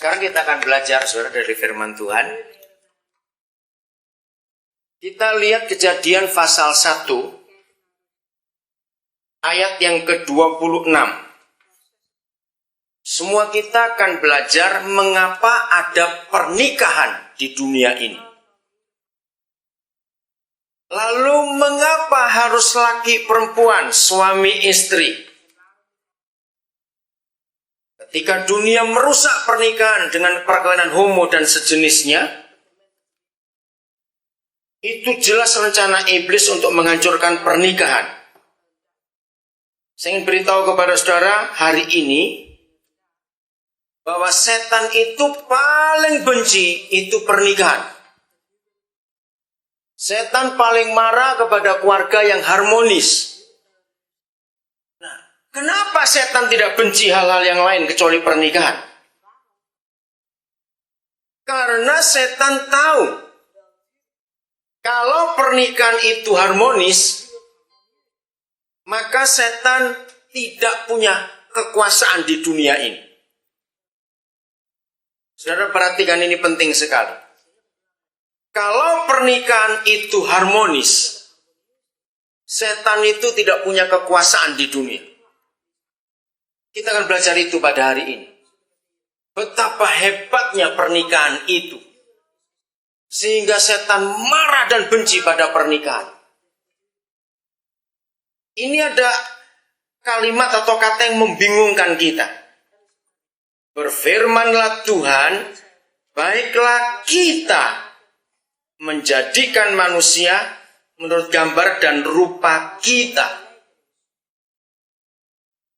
Sekarang kita akan belajar, saudara, dari firman Tuhan. Kita lihat Kejadian pasal 1, ayat yang ke-26. Semua kita akan belajar mengapa ada pernikahan di dunia ini. Lalu mengapa harus laki perempuan, suami istri? Ketika dunia merusak pernikahan dengan perkawinan homo dan sejenisnya, itu jelas rencana iblis untuk menghancurkan pernikahan. Saya ingin beritahu kepada saudara hari ini, bahwa setan itu paling benci itu pernikahan. Setan paling marah kepada keluarga yang harmonis. Nah, kenapa setan tidak benci hal-hal yang lain kecuali pernikahan? Karena setan tahu kalau pernikahan itu harmonis, maka setan tidak punya kekuasaan di dunia ini. Saudara perhatikan, ini penting sekali. Kalau pernikahan itu harmonis, setan itu tidak punya kekuasaan di dunia. Kita akan belajar itu pada hari ini. Betapa hebatnya pernikahan itu, sehingga setan marah dan benci pada pernikahan. Ini ada kalimat atau kata yang membingungkan kita. Berfirmanlah Tuhan, baiklah kita menjadikan manusia menurut gambar dan rupa kita.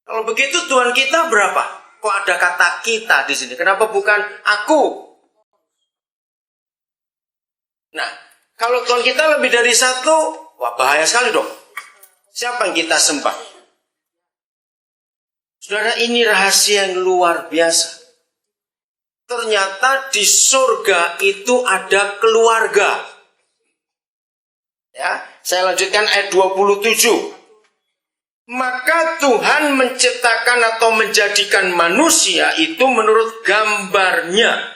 Kalau begitu Tuhan kita berapa? Kok ada kata kita di sini? Kenapa bukan aku? Nah, kalau Tuhan kita lebih dari satu, wah bahaya sekali dong. Siapa yang kita sembah? Saudara, ini rahasia yang luar biasa. Ternyata di surga itu ada keluarga. Ya, saya lanjutkan ayat 27. Maka Tuhan menciptakan atau menjadikan manusia itu menurut gambarnya.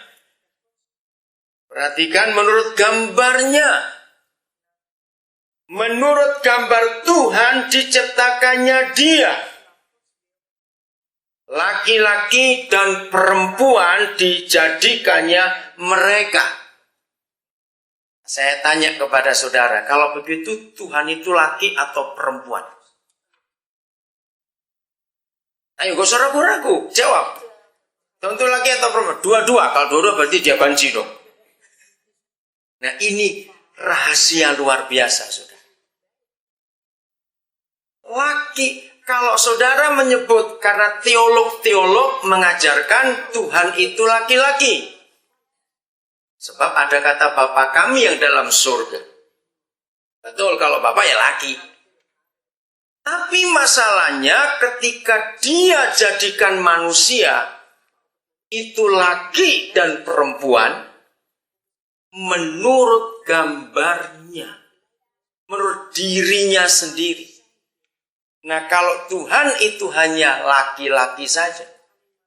Perhatikan, menurut gambarnya. Menurut gambar Tuhan diciptakannya dia. Laki-laki dan perempuan dijadikannya mereka. Saya tanya kepada saudara, kalau begitu Tuhan itu laki atau perempuan? Ayo gak usah ragu-ragu, jawab. Tuhan itu laki atau perempuan? Dua-dua, kalau dua-dua berarti dia banci dong. Nah, ini rahasia luar biasa, saudara. Laki. Kalau saudara menyebut, karena teolog-teolog mengajarkan Tuhan itu laki-laki. Sebab ada kata Bapa kami yang dalam surga. Betul, kalau Bapa ya laki. Tapi masalahnya ketika dia jadikan manusia, itu laki dan perempuan, menurut gambarnya. Menurut dirinya sendiri. Nah, kalau Tuhan itu hanya laki-laki saja,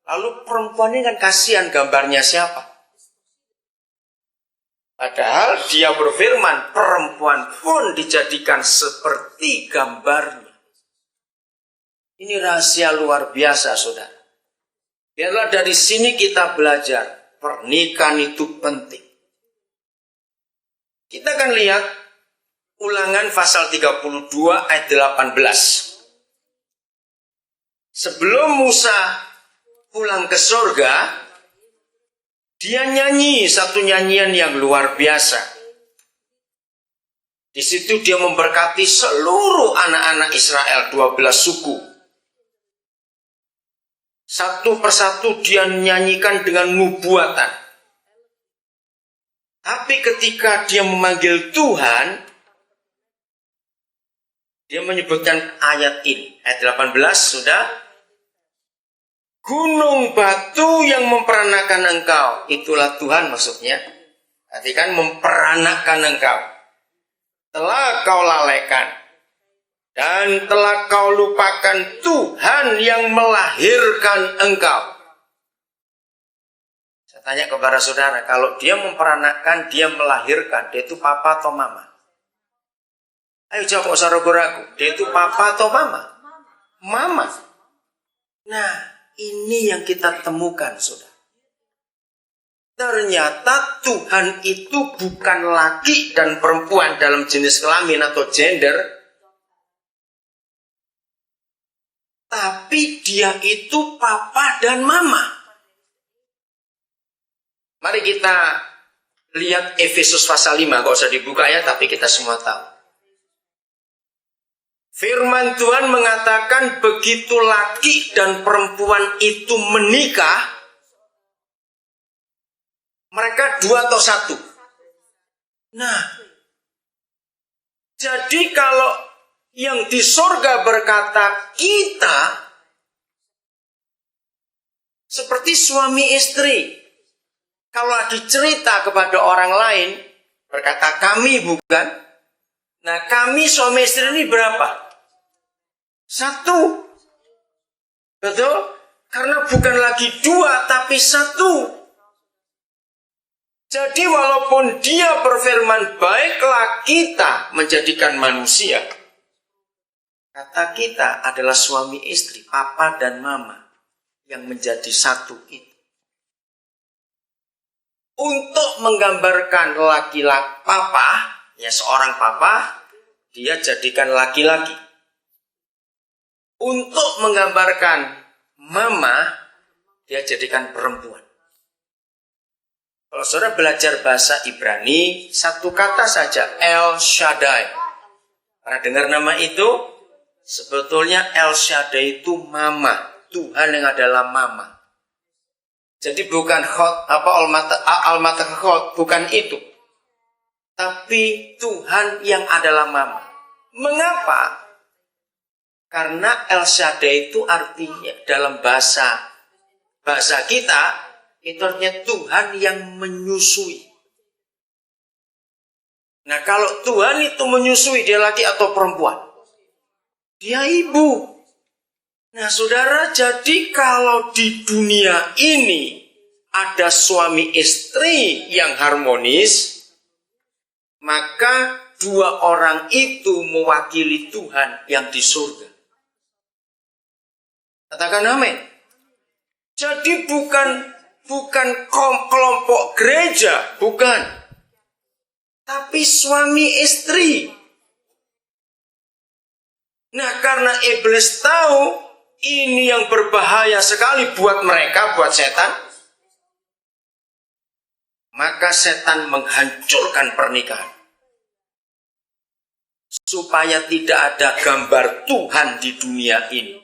lalu perempuan ini kan kasihan, gambarnya siapa? Padahal dia berfirman, perempuan pun dijadikan seperti gambarnya. Ini rahasia luar biasa, saudara. Biarlah dari sini kita belajar, pernikahan itu penting. Kita akan lihat Ulangan pasal 32 ayat 18. Sebelum Musa pulang ke surga, dia nyanyi satu nyanyian yang luar biasa. Di situ dia memberkati seluruh anak-anak Israel, 12 suku. Satu persatu dia nyanyikan dengan nubuatan. Tapi ketika dia memanggil Tuhan, dia menyebutkan ayat ini. Ayat 18 sudah. Gunung batu yang memperanakan engkau. Itulah Tuhan maksudnya. Artikan memperanakan engkau. Telah kau lalaikan. Dan telah kau lupakan Tuhan yang melahirkan engkau. Saya tanya kepada saudara, kalau dia memperanakkan, dia melahirkan, dia itu papa atau mama? Ayo jawab, usah ragu-ragu. Dia itu papa atau mama? Mama. Nah, ini yang kita temukan, saudara. Ternyata Tuhan itu bukan laki dan perempuan dalam jenis kelamin atau gender, tapi dia itu papa dan mama. Mari kita lihat Efesus pasal 5, gak usah dibuka ya, tapi kita semua tahu. Firman Tuhan mengatakan begitu laki dan perempuan itu menikah, mereka dua atau satu. Nah, jadi kalau yang di surga berkata kita seperti suami istri. Kalau lagi cerita kepada orang lain, berkata kami bukan. Nah, kami suami istri ini berapa? Satu. Betul? Karena bukan lagi dua, tapi satu. Jadi walaupun dia berfirman, baiklah kita menjadikan manusia. Kata kita adalah suami istri, papa dan mama, yang menjadi satu itu. Untuk menggambarkan laki-laki papa, ya seorang papa, dia jadikan laki-laki. Untuk menggambarkan mama, dia jadikan perempuan. Kalau saudara belajar bahasa Ibrani, satu kata saja, El Shaddai. Pernah dengar nama itu? Sebetulnya El Shaddai itu mama, Tuhan yang adalah mama. Jadi bukan Almata Khot, bukan itu. Tapi Tuhan yang adalah mama. Mengapa? Karena El Shaddai itu artinya dalam bahasa kita, itu artinya Tuhan yang menyusui. Nah, kalau Tuhan itu menyusui, dia laki atau perempuan? Dia ibu. Nah, saudara, jadi kalau di dunia ini ada suami istri yang harmonis, maka dua orang itu mewakili Tuhan yang di surga. Katakan amin. Jadi bukan kelompok gereja, bukan. Tapi suami istri. Nah, karena iblis tahu ini yang berbahaya sekali buat mereka, buat setan, maka setan menghancurkan pernikahan. Supaya tidak ada gambar Tuhan di dunia ini.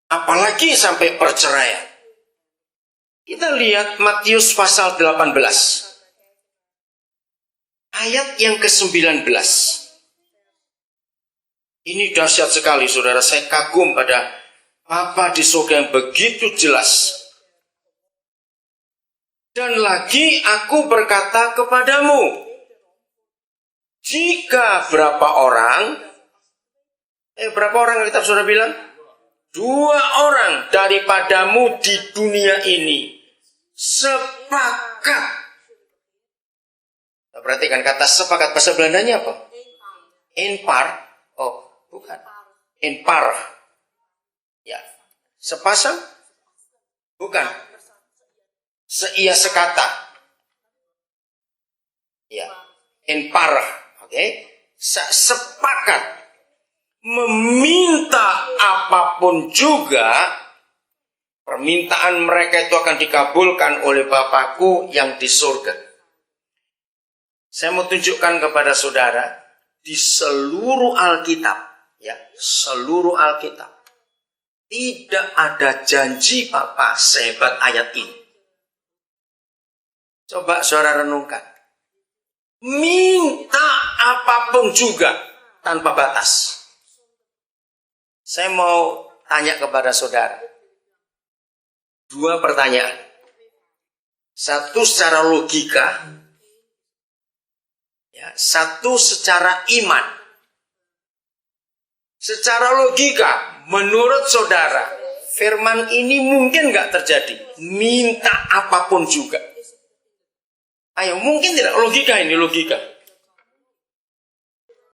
Apalagi sampai perceraian. Kita lihat Matius pasal 18. Ayat yang ke-19. Ini dahsyat sekali, saudara. Saya kagum pada Bapa di surga yang begitu jelas. Dan lagi aku berkata kepadamu, jika berapa orang kitab saudara bilang? 2 orang daripadamu di dunia ini sepakat. Nah, perhatikan kata sepakat, bahasa Belandanya apa? Inpar. Oh, bukan. Inpar. Ya. Sepasang? Bukan. Seia sekata. Ya. Inpar. Oke. Sepakat. Meminta apapun juga, permintaan mereka itu akan dikabulkan oleh Bapakku yang di surga. Saya mau tunjukkan kepada saudara, di seluruh Alkitab, ya, seluruh Alkitab, tidak ada janji Bapa sehebat ayat ini. Coba saudara renungkan. Minta apapun juga tanpa batas. Saya mau tanya kepada saudara. 2 pertanyaan. Satu secara logika. Ya, satu secara iman. Secara logika, menurut saudara, firman ini mungkin nggak terjadi? minta apapun juga. Ayo, mungkin tidak logika ini logika.